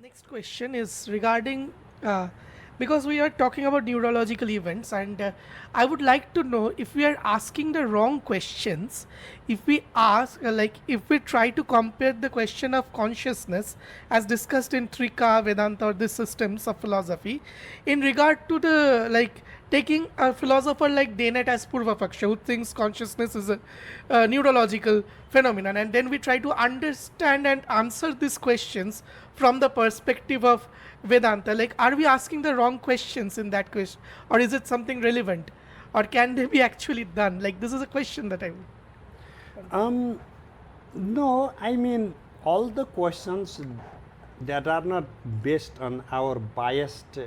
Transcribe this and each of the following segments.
Next question is regarding because we are talking about neurological events, and I would like to know if we are asking the wrong questions. If we ask, if we try to compare the question of consciousness as discussed in Trika, Vedanta, or the systems of philosophy, in regard to the taking a philosopher like Dennett as Purvapaksha, who thinks consciousness is a neurological phenomenon, and then we try to understand and answer these questions from the perspective of Vedanta. Like, are we asking the wrong questions in that question, or is it something relevant, or can they be actually done? Like, this is a question that I would. No, I mean, all the questions that are not based on our biased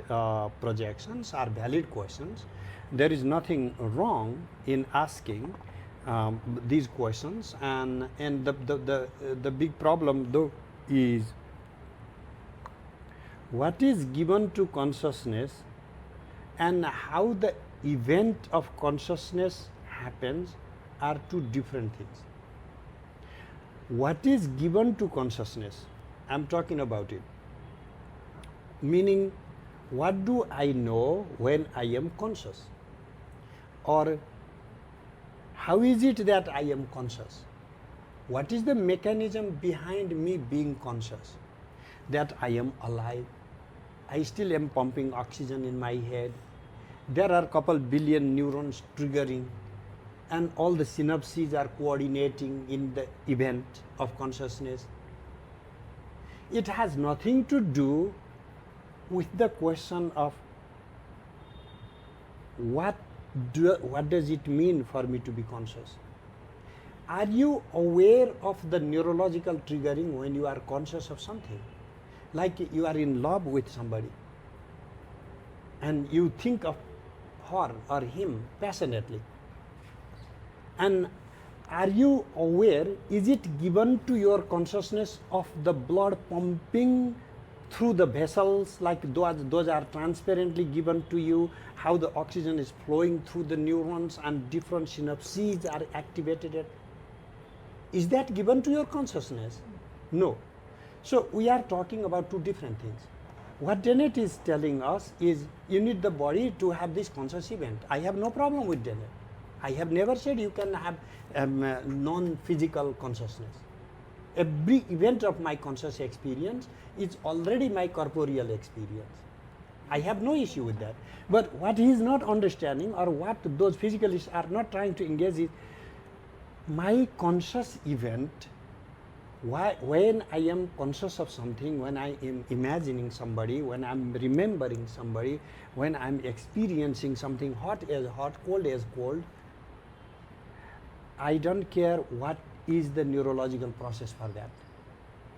projections are valid questions. There is nothing wrong in asking these questions, and the big problem though is what is given to consciousness and how the event of consciousness happens are two different things. What is given to consciousness, I'm talking about it, meaning what do I know when I am conscious, or how is it that I am conscious, what is the mechanism behind me being conscious, that I am alive, I still am pumping oxygen in my head, there are a couple billion neurons triggering, and all the synapses are coordinating in the event of consciousness. It has nothing to do with the question of what does it mean for me to be conscious. Are you aware of the neurological triggering when you are conscious of something? Like you are in love with somebody and you think of her or him passionately. And are you aware, is it given to your consciousness of the blood pumping through the vessels, like those are transparently given to you, how the oxygen is flowing through the neurons and different synapses are activated? Is that given to your consciousness? No. So we are talking about two different things. What Dennett is telling us is you need the body to have this conscious event. I have no problem with Dennett. I have never said you can have non-physical consciousness. Every event of my conscious experience is already my corporeal experience. I have no issue with that. But what he is not understanding, or what those physicalists are not trying to engage, is my conscious event. When I am conscious of something, when I am imagining somebody, when I am remembering somebody, when I am experiencing something hot as hot, cold as cold, I don't care what is the neurological process for that,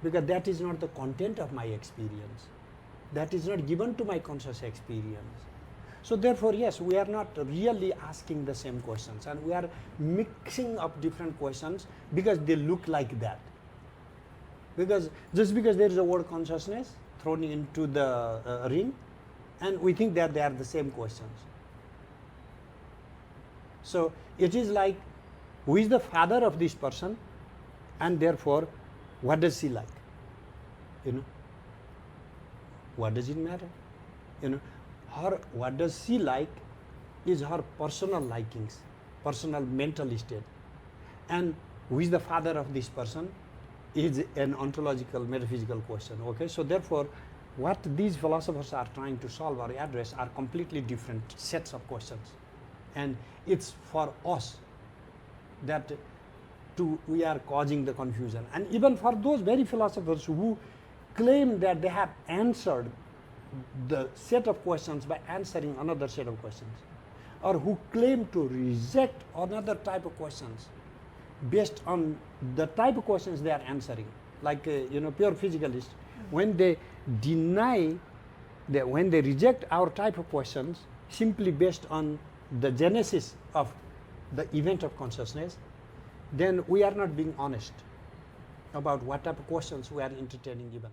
because that is not the content of my experience. That is not given to my conscious experience. So therefore, yes, we are not really asking the same questions, and we are mixing up different questions because they look like that. Because just because there is a word consciousness thrown into the ring, and we think that they are the same questions. So it is like, who is the father of this person, and therefore what does she like? What does it matter? Her what does she like is her personal likings, personal mental state. And who is the father of this person is an ontological, metaphysical question. Okay, so therefore what these philosophers are trying to solve or address are completely different sets of questions. And it's for us that we are causing the confusion. And even for those very philosophers who claim that they have answered the set of questions by answering another set of questions, or who claim to reject another type of questions based on the type of questions they are answering, like pure physicalists, when they deny, when they reject our type of questions simply based on the genesis of the event of consciousness, then we are not being honest about what type of questions we are entertaining even.